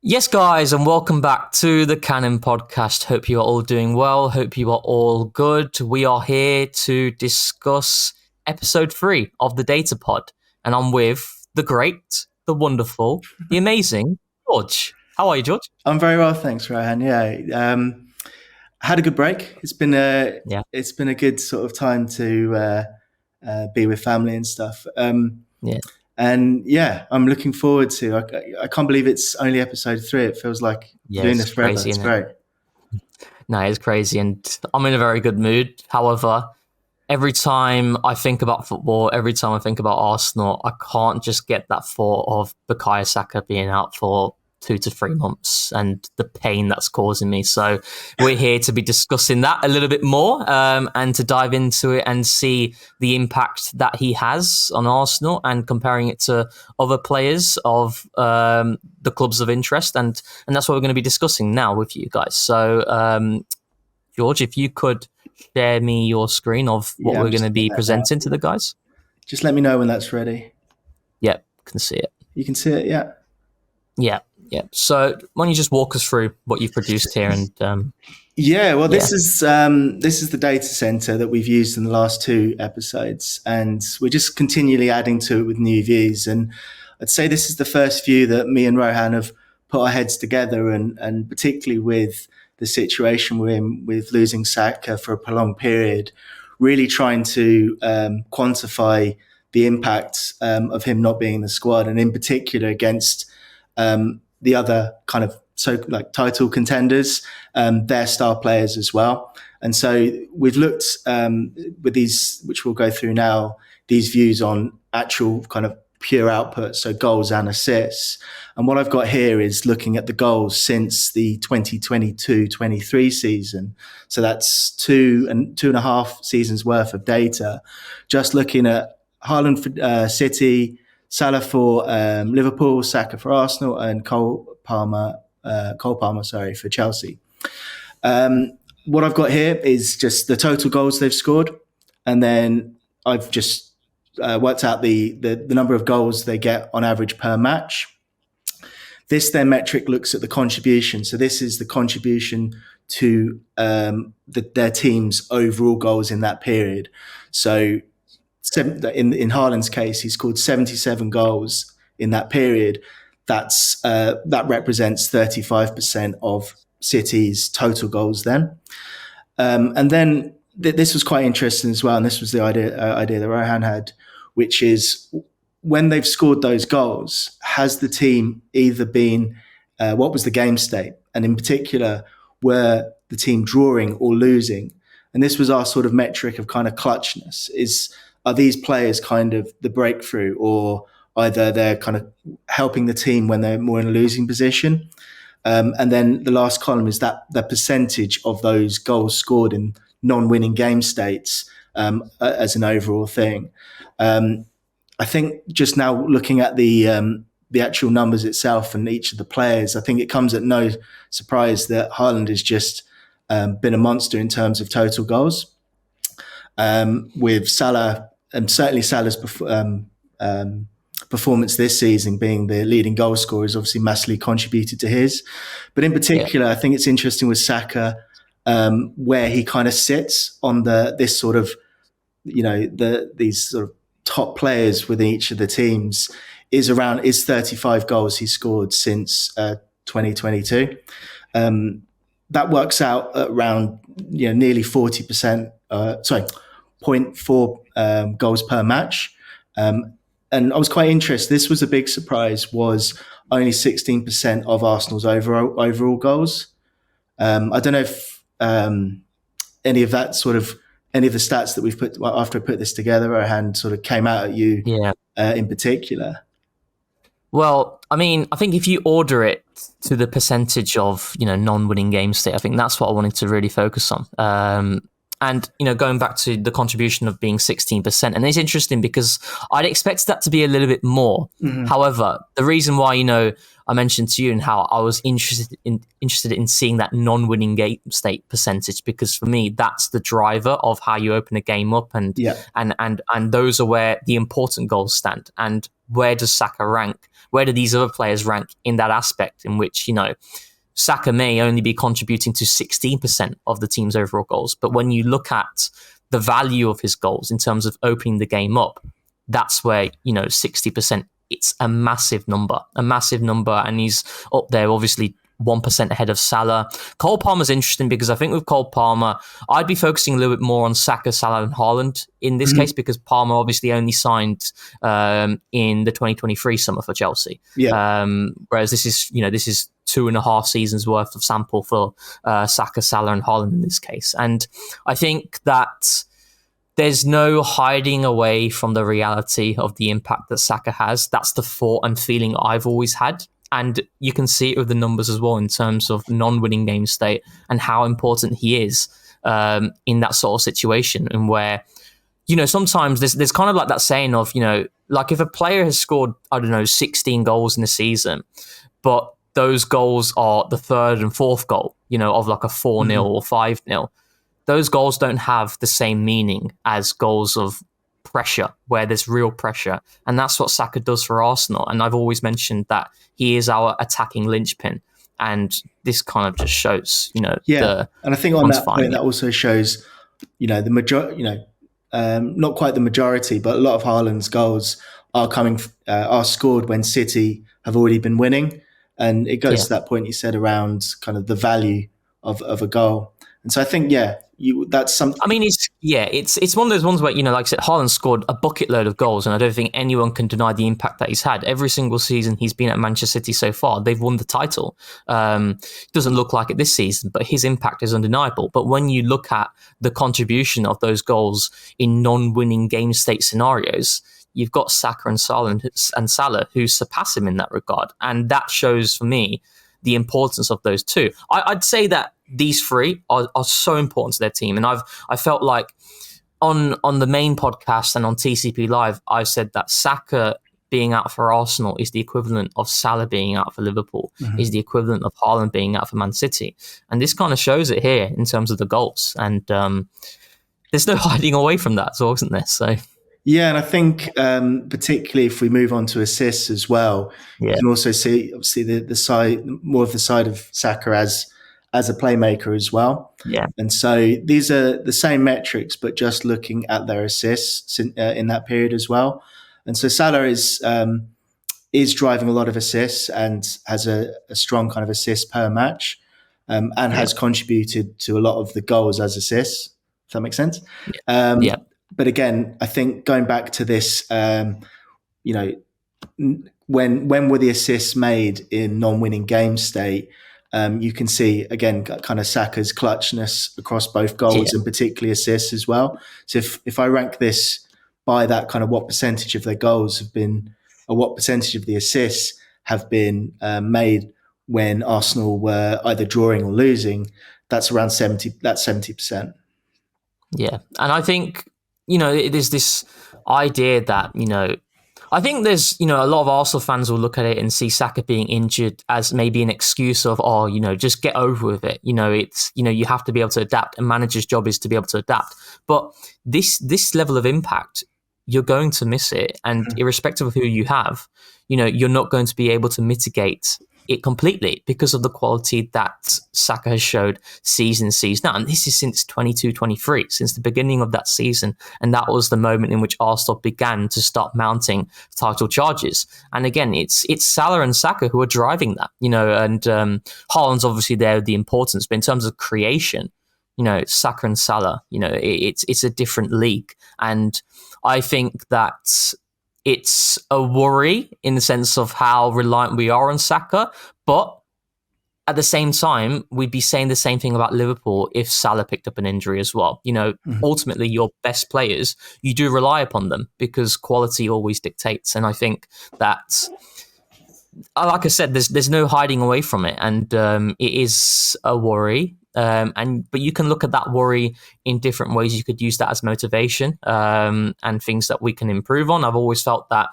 Yes, guys, and welcome back to the Cannon podcast. Hope you are all doing well. Hope you are all good. We are here to discuss episode 3 of the Data Pod, and I'm with the great, the wonderful, the amazing George. How are you, George? I'm very well, thanks, Rohan. Yeah, had a good break. It's been a good sort of time to be with family and stuff. And yeah, I'm looking forward to. I can't believe it's only episode 3. It feels like doing this forever. Crazy, it's great. No, it's crazy, and I'm in a very good mood. However, every time I think about football, every time I think about Arsenal, I can't just get that thought of Bukayo Saka being out for 2 to 3 months and the pain that's causing me. So we're here to be discussing that a little bit more and to dive into it and see the impact that he has on Arsenal and comparing it to other players of the clubs of interest. And that's what we're going to be discussing now with you guys. So, George, if you could share me your screen of what we're going to be presenting to the guys. Just let me know when that's ready. Yep, can see it. You can see it, yeah? Yeah. So why don't you just walk us through what you've produced here? And this is the data center that we've used in the last 2 episodes, and we're just continually adding to it with new views. And I'd say this is the first view that me and Rohan have put our heads together, and particularly with the situation we're in with losing Saka for a prolonged period, really trying to quantify the impact of him not being in the squad, and in particular against the other kind of title contenders, their star players as well. And so we've looked with these, which we'll go through now, these views on actual kind of pure output, so goals and assists. And what I've got here is looking at the goals since the 2022-23 season. So that's 2.5 seasons worth of data. Just looking at Haaland for City, Salah for Liverpool, Saka for Arsenal, and Cole Palmer, for Chelsea. What I've got here is just the total goals they've scored, and then I've just worked out the number of goals they get on average per match. This their metric looks at the contribution. So this is the contribution to their team's overall goals in that period. So in Haaland's case, he scored 77 goals in that period. That represents 35% of City's total goals then. And then this was quite interesting as well, and this was the idea that Rohan had, which is when they've scored those goals, has the team either been, what was the game state? And in particular, were the team drawing or losing? And this was our sort of metric of kind of clutchness. Are these players kind of the breakthrough, or either they're kind of helping the team when they're more in a losing position? And then the last column is that the percentage of those goals scored in non-winning game states as an overall thing. I think just now looking at the actual numbers itself and each of the players, I think it comes at no surprise that Haaland has just been a monster in terms of total goals. With Salah, and certainly Salah's performance this season being the leading goal scorer has obviously massively contributed to his. But in particular, I think it's interesting with Saka, where he kind of sits on this sort of, these sort of top players within each of the teams is 35 goals he scored since 2022. That works out at around nearly 40%. 0.4 goals per match. And I was quite interested. This was a big surprise. Was only 16% of Arsenal's overall goals. I don't know if any of the stats that we've put after I put this together, Rohan, sort of came out at you in particular. Well, I mean, I think if you order it to the percentage of non-winning game state, I think that's what I wanted to really focus on. And, going back to the contribution of being 16%, and it's interesting because I'd expect that to be a little bit more. Mm-hmm. However, the reason why, I mentioned to you and how I was interested in seeing that non-winning game state percentage, because for me, that's the driver of how you open a game up, and those are where the important goals stand. And where does Saka rank? Where do these other players rank in that aspect in which, Saka may only be contributing to 16% of the team's overall goals. But when you look at the value of his goals in terms of opening the game up, that's where, 60%, it's a massive number, and he's up there, obviously 1% ahead of Salah. Cole Palmer's interesting because I think with Cole Palmer, I'd be focusing a little bit more on Saka, Salah, and Haaland in this case, because Palmer obviously only signed in the 2023 summer for Chelsea. Yeah. Whereas this is 2.5 seasons worth of sample for Saka, Salah, and Haaland in this case. And I think that there's no hiding away from the reality of the impact that Saka has. That's the thought and feeling I've always had. And you can see it with the numbers as well in terms of non-winning game state and how important he is in that sort of situation. And where, sometimes there's kind of like that saying of, like if a player has scored, 16 goals in a season, but those goals are the third and fourth goal, of like a 4-0 or 5-0. Those goals don't have the same meaning as goals of pressure, where there's real pressure. And that's what Saka does for Arsenal. And I've always mentioned that he is our attacking linchpin. And this kind of just shows, and I think on that point, that also shows, the majority, not quite the majority, but a lot of Haaland's goals are scored when City have already been winning. And it goes to that point you said around kind of the value of a goal. And so I think, that's something. I mean, it's one of those ones where, like I said, Haaland scored a bucket load of goals, and I don't think anyone can deny the impact that he's had. Every single season he's been at Manchester City so far, they've won the title. Doesn't look like it this season, but his impact is undeniable. But when you look at the contribution of those goals in non-winning game state scenarios, you've got Saka and Salah who surpass him in that regard. And that shows for me the importance of those two. I'd say that these three are so important to their team. And I felt like on the main podcast and on TCP Live, I said that Saka being out for Arsenal is the equivalent of Salah being out for Liverpool, is the equivalent of Haaland being out for Man City. And this kind of shows it here in terms of the goals. And there's no hiding away from that, so isn't there? So. Yeah, and I think particularly if we move on to assists as well, you can also see obviously the side, more of the side of Saka as a playmaker as well. Yeah, and so these are the same metrics, but just looking at their assists in that period as well. And so Salah is driving a lot of assists and has a strong kind of assist per match, and has contributed to a lot of the goals as assists. If that makes sense. But again, I think going back to this, when were the assists made in non-winning game state? You can see again kind of Saka's clutchness across both goals and particularly assists as well. So if I rank this by that kind of what percentage of their goals have been, or what percentage of the assists have been made when Arsenal were either drawing or losing, that's around 70%. That's 70%. Yeah, and I think. There's this idea that, I think there's, a lot of Arsenal fans will look at it and see Saka being injured as maybe an excuse of, just get over with it. It's, you have to be able to adapt. A manager's job is to be able to adapt. But this level of impact, you're going to miss it. And irrespective of who you have, you're not going to be able to mitigate it completely because of the quality that Saka has showed season out. And this is since 22-23, since the beginning of that season. And that was the moment in which Arsenal began to start mounting title charges. And again, it's Salah and Saka who are driving that, and Haaland's obviously there with the importance. But in terms of creation, Saka and Salah, it's a different league. And I think that it's a worry in the sense of how reliant we are on Saka, but at the same time, we'd be saying the same thing about Liverpool if Salah picked up an injury as well. Ultimately, your best players, you do rely upon them because quality always dictates. And I think that, like I said, there's no hiding away from it, and it is a worry. But you can look at that worry in different ways. You could use that as motivation and things that we can improve on. I've always felt that,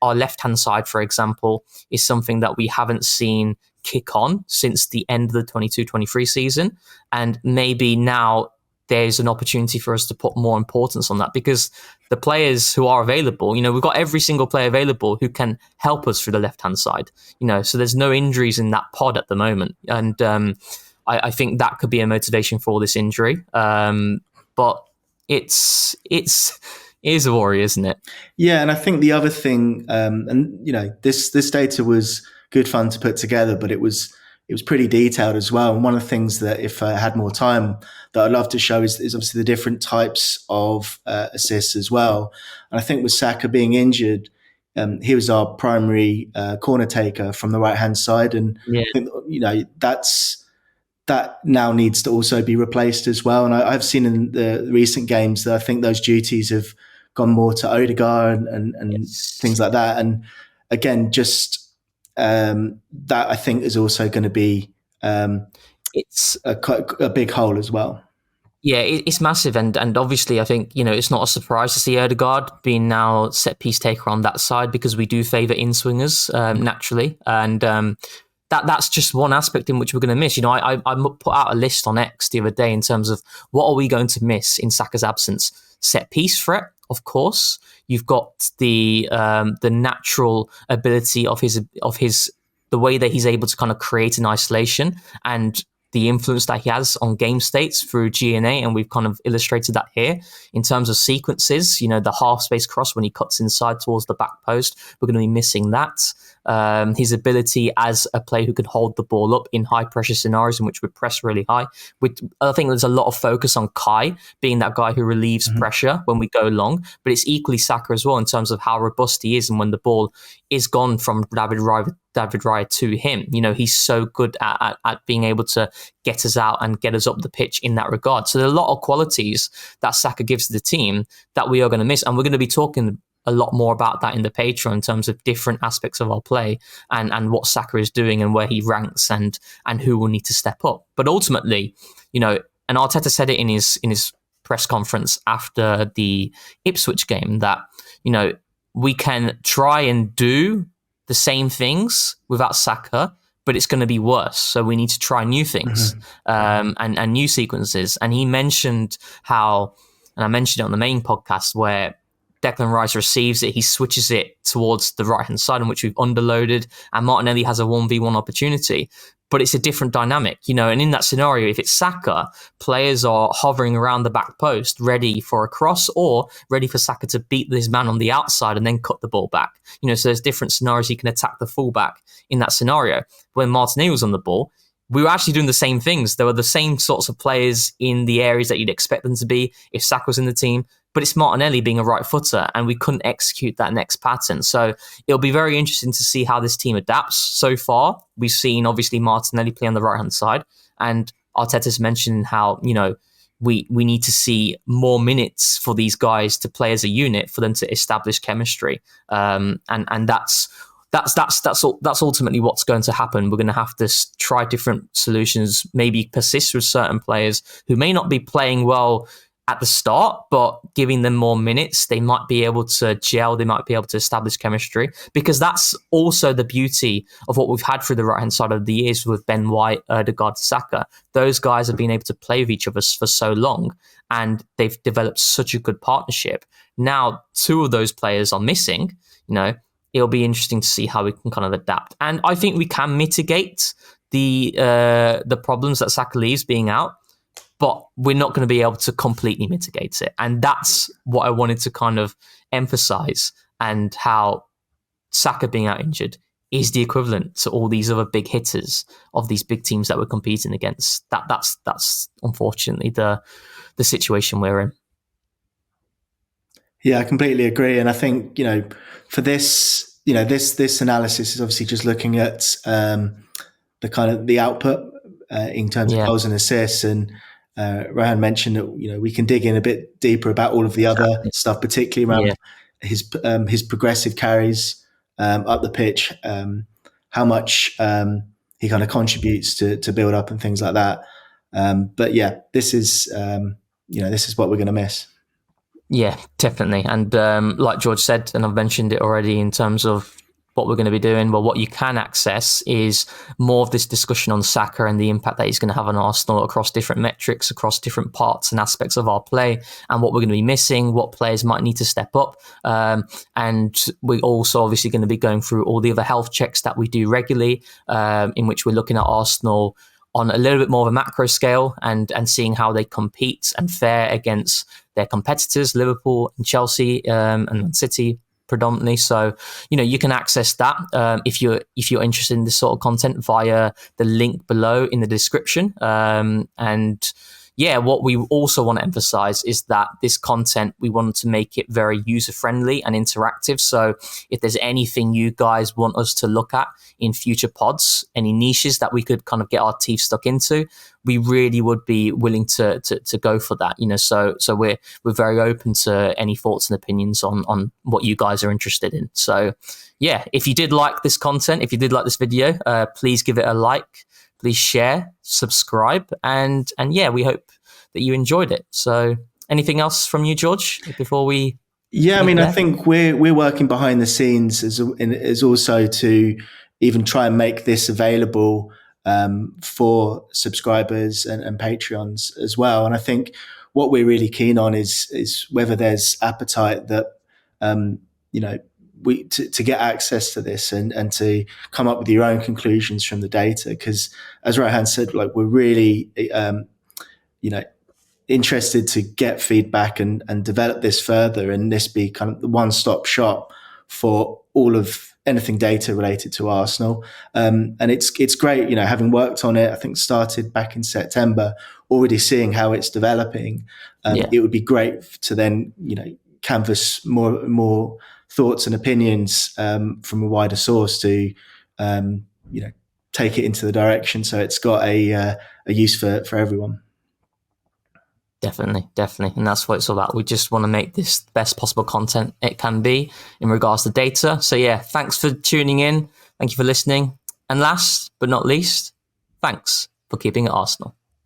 our left-hand side, for example, is something that we haven't seen kick on since the end of the 22-23 season. And maybe now there's an opportunity for us to put more importance on that, because the players who are available, we've got every single player available who can help us through the left-hand side, so there's no injuries in that pod at the moment. And I think that could be a motivation for this injury. But it is a worry, isn't it? Yeah, and I think the other thing, and this data was good fun to put together, but it was pretty detailed as well. And one of the things that, if I had more time, that I'd love to show is obviously the different types of assists as well. And I think with Saka being injured, he was our primary corner taker from the right hand side, and Yeah. I think that now needs to also be replaced as well. And I've seen in the recent games that I think those duties have gone more to Odegaard and Yes. things like that. And again, just that I think is also going to be it's a big hole as well. Yeah, it's massive, and obviously I think it's not a surprise to see Odegaard being now set piece taker on that side, because we do favour in swingers naturally, and that's just one aspect in which we're going to miss. I put out a list on X the other day in terms of what are we going to miss in Saka's absence. Set piece threat, of course. You've got the natural ability of his the way that he's able to kind of create an isolation, and the influence that he has on game states through GNA, and we've kind of illustrated that here in terms of sequences. The half space cross when he cuts inside towards the back post, we're going to be missing that. His ability as a player who can hold the ball up in high pressure scenarios in which we press really high. I think there's a lot of focus on Kai being that guy who relieves pressure when we go long, but it's equally Saka as well in terms of how robust he is, and when the ball is gone from David Raya to him, he's so good at being able to get us out and get us up the pitch in that regard. So there are a lot of qualities that Saka gives to the team that we are going to miss, and we're going to be talking a lot more about that in the Patreon in terms of different aspects of our play and what Saka is doing and where he ranks and who will need to step up. But ultimately, and Arteta said it in his press conference after the Ipswich game that, we can try and do the same things without Saka, but it's going to be worse. So we need to try new things and new sequences. And he mentioned how, and I mentioned it on the main podcast, where Declan Rice receives it, he switches it towards the right-hand side in which we've underloaded, and Martinelli has a 1v1 opportunity. But it's a different dynamic, and in that scenario, if it's Saka, players are hovering around the back post, ready for a cross or ready for Saka to beat this man on the outside and then cut the ball back. So there's different scenarios he can attack the fullback in that scenario. When Martinelli was on the ball, we were actually doing the same things. There were the same sorts of players in the areas that you'd expect them to be if Saka was in the team, but it's Martinelli being a right footer, and we couldn't execute that next pattern. So it'll be very interesting to see how this team adapts. So far, we've seen obviously Martinelli play on the right hand side, and Arteta's mentioned how we need to see more minutes for these guys to play as a unit for them to establish chemistry, and that's ultimately what's going to happen. We're going to have to try different solutions, maybe persist with certain players who may not be playing well at the start, but giving them more minutes, they might be able to gel, they might be able to establish chemistry, because that's also the beauty of what we've had through the right-hand side of the years with Ben White, Odegaard, Saka. Those guys have been able to play with each other for so long, and they've developed such a good partnership. Now, two of those players are missing, it'll be interesting to see how we can kind of adapt. And I think we can mitigate the problems that Saka leaves being out, but we're not going to be able to completely mitigate it. And that's what I wanted to kind of emphasize, and how Saka being out injured is the equivalent to all these other big hitters of these big teams that we're competing against. That's unfortunately the situation we're in. Yeah, I completely agree. And I think, for this, this analysis is obviously just looking at the kind of the output in terms of goals and assists. And Rohan mentioned that, we can dig in a bit deeper about all of the other stuff, particularly around his progressive carries up the pitch, how much he kind of contributes to build up and things like that. But yeah, this is what we're going to miss. Yeah, definitely. And like George said, and I've mentioned it already in terms of what we're going to be doing? Well, what you can access is more of this discussion on Saka and the impact that he's going to have on Arsenal across different metrics, across different parts and aspects of our play, and what we're going to be missing, what players might need to step up. And we're also obviously going to be going through all the other health checks that we do regularly, in which we're looking at Arsenal on a little bit more of a macro scale and seeing how they compete and fare against their competitors, Liverpool and Chelsea and City predominantly. So, you can access that if you're interested in this sort of content via the link below in the description. And yeah, what we also want to emphasize is that this content, we want to make it very user-friendly and interactive. So if there's anything you guys want us to look at in future pods, any niches that we could kind of get our teeth stuck into, we really would be willing to go for that. So we're very open to any thoughts and opinions on what you guys are interested in. So yeah, if you did like this content, if you did like this video, please give it a like. Please share, subscribe, and yeah, we hope that you enjoyed it. So, anything else from you, George, before we? Yeah, I mean, I think we're working behind the scenes as also to even try and make this available for subscribers and Patreons as well. And I think what we're really keen on is whether there's appetite that to get access to this and to come up with your own conclusions from the data. Because as Rohan said, like, we're really, interested to get feedback and develop this further, and this be kind of the one-stop shop for all of anything data related to Arsenal. And it's great, having worked on it, I think started back in September, already seeing how it's developing. It would be great to then, canvass more thoughts and opinions from a wider source to, take it into the direction so it's got a use for everyone. Definitely. And that's what it's all about. We just want to make this the best possible content it can be in regards to data. So yeah, thanks for tuning in. Thank you for listening. And last but not least, thanks for keeping it Arsenal.